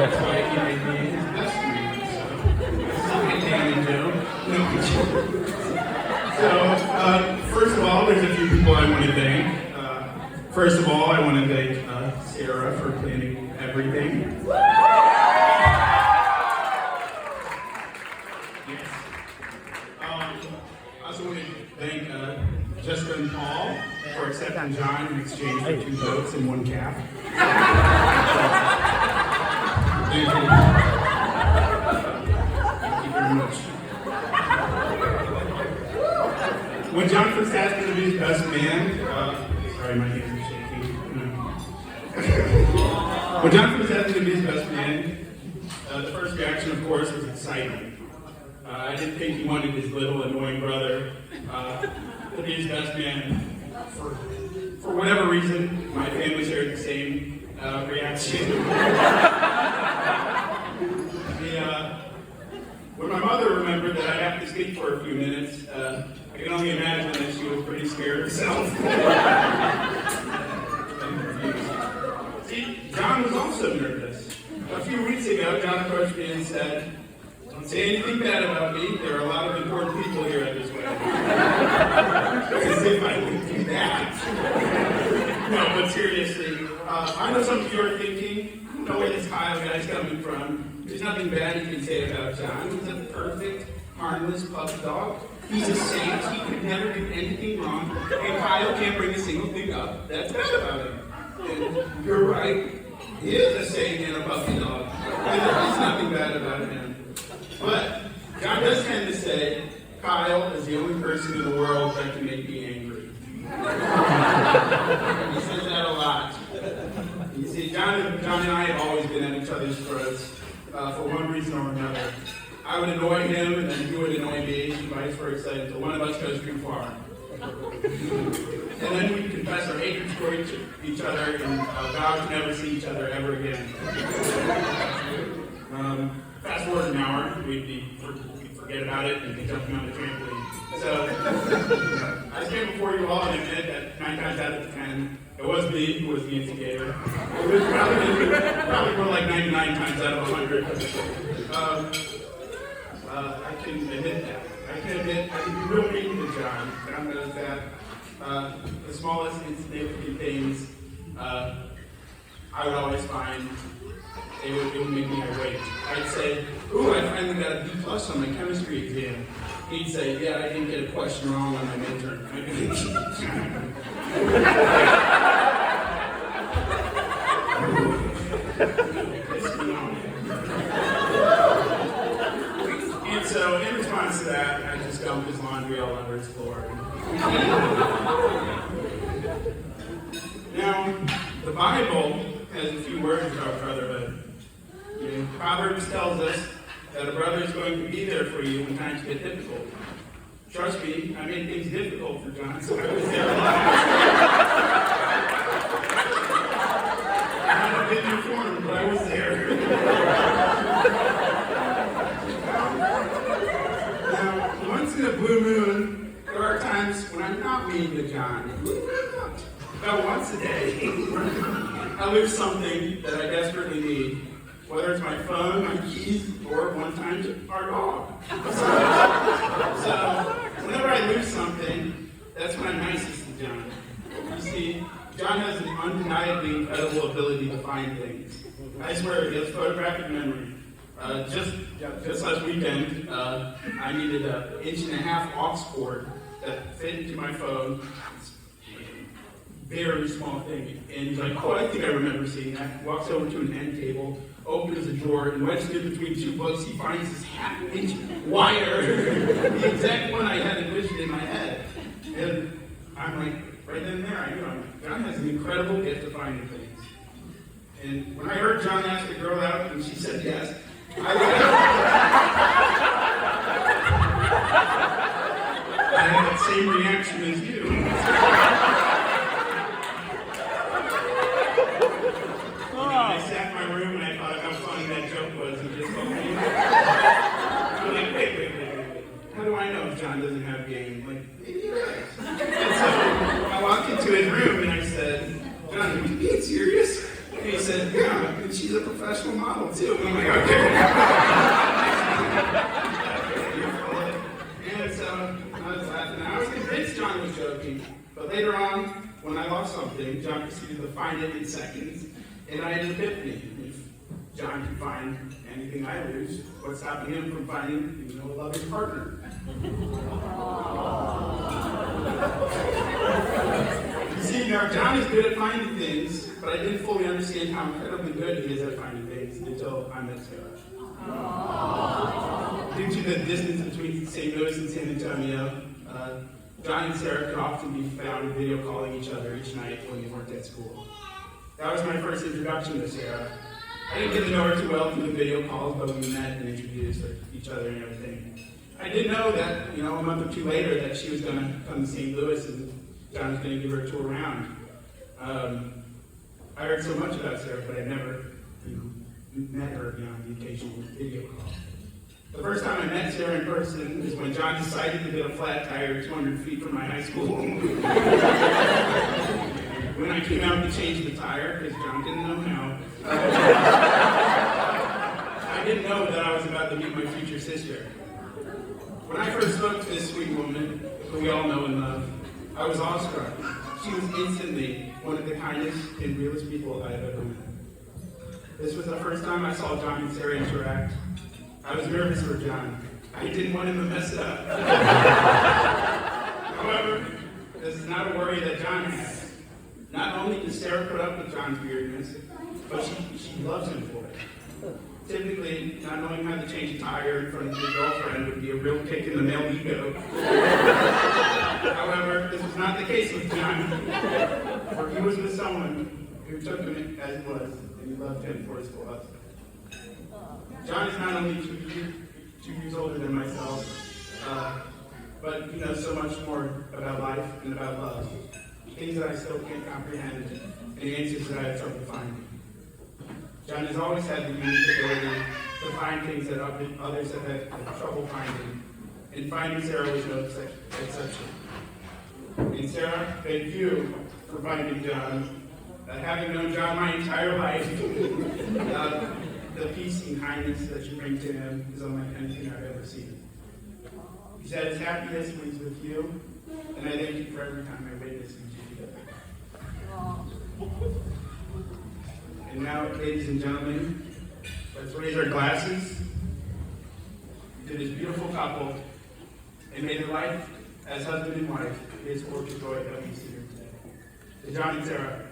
That's why he made me his best man. So, hi, Dan and Joe. No, I'm joking. So, first of all, there's a few people I want to thank. First of all, I want to thank Sarah for planning everything. Yes. I also want to thank Jessica and Paul for accepting John in exchange for 2 boats and 1 calf. Thank you. Thank you very much. When John first asked me to be his best man, sorry, my hands are shaking. When John first asked me to be his best man, the first reaction, of course, was excitement. I didn't think he wanted his little annoying brother to be his best man. For whatever reason, my family shared the same reaction. When my mother remembered that I'd have to speak for a few minutes, I can only imagine that she was pretty scared herself. See, John was also nervous. A few weeks ago, John approached me and said, "Don't say anything bad about me. There are a lot of important people here at this wedding." As if I would do that. No, but seriously, I know some of you are thinking, "No where this Kyle guy's coming from. There's nothing bad you can say about John. He's a perfect, harmless puppy dog. He's a saint. He could never do anything wrong. And Kyle can't bring a single thing up that's bad about him." And you're right. He is a saint and a puppy dog. And there is nothing bad about him. But John does tend to say, "Kyle is the only person in the world that can make me angry." He says that a lot. You see, John and I have always been at each other's throats for one reason or another. I would annoy him, and then he would annoy me, and vice versa, until one of us goes too far. And then we confess our hatred for each other and vow to never see each other ever again. Fast forward an hour, we'd forget about it and be jumping on the trampoline. So, I stand before you all and admit that 9 times out of 10, it was me who was the instigator. It was probably more like 99 times out of 100. I can admit that. I can be real mean to John. John knows that. The smallest insignificant things I would always find it would make me irate. I'd say, "Ooh, I finally got a B+ on my chemistry exam." He'd say, "Yeah, I didn't get a question wrong on my midterm." And so, in response to that, I just dumped his laundry all over his floor. Now, the Bible has a few words about brotherhood. Proverbs tells us that a brother is going to be there for you when times get difficult. Trust me, I made things difficult for John, so I was there a lot. I'm not a bit informed, but I was there. Now, once in a blue moon, there are times when I'm not mean to John. About once a day, I lose something that I desperately need. Whether it's my phone, my keys, or one time our dog. So whenever I lose something, that's when I'm nicest to John. You see, John has an undeniably incredible ability to find things. I swear, he has photographic memory. Just last weekend, I needed an 1.5-inch aux cord that fit into my phone. Very small thing. And he's like, "Oh, I think I remember seeing that." Walks over to an end table, opens a drawer, and wedges it between 2 books. He finds this 1/2-inch wire, the exact one I had envisioned in my head. And I'm like, right then and there, I knew John has an incredible gift of finding things. And when I heard John ask the girl out and she said yes, I had that same reaction as you. I sat in my room and I thought how funny that joke was and just told me. I'm like, wait. How do I know if John doesn't have game? Like, maybe he does. And so I walked into his room and I said, "John, are you being serious?" And he said, "Yeah." And she's a professional model too. And I'm like, okay. And so I was laughing. I was convinced John was joking. But later on, when I lost something, John proceeded to find it in seconds. And I had an epiphany. If John can find anything I lose, what's stopping him from finding, a loving partner? You see, now John is good at finding things, but I didn't fully understand how incredibly good he is at finding things until I met Sarah. Due to the distance between St. Louis and San Antonio, John and Sarah could often be found video calling each other each night when they weren't at school. That was my first introduction to Sarah. I didn't get to know her too well through the video calls, but we met and introduced each other and everything. I didn't know that, a month or two later, that she was going to come to St. Louis and John was going to give her a tour around. I heard so much about Sarah, but I never met her beyond the occasional video call. The first time I met Sarah in person is when John decided to get a flat tire 200 feet from my high school. When I came out to change the tire, because John didn't know how, I didn't know that I was about to meet my future sister. When I first spoke to this sweet woman, who we all know and love, I was awestruck. She was instantly one of the kindest and realest people I have ever met. This was the first time I saw John and Sarah interact. I was nervous for John. I didn't want him to mess it up. However, this is not a worry that John has. Not only does Sarah put up with John's weirdness, but she loves him for it. Typically, not knowing how to change a tire in front of your girlfriend would be a real kick in the male ego. However, this was not the case with John, for he was with someone who took him as he was, and he loved him for his flaws. John is not only 2 years older than myself, but he knows so much more about life and about love. Things that I still can't comprehend, and answers that I have trouble finding. John has always had the unique ability to find things that others have had trouble finding, and finding Sarah was no exception. And Sarah, thank you for finding John. Having known John my entire life, the peace and kindness that you bring to him is unlike anything I've ever seen. He's at his happiest when he's with you, and I thank you for every time I witness you together. And now, ladies and gentlemen, let's raise our glasses to this beautiful couple, and may their life as husband and wife be as full of joy that we see here today. To John and Sarah.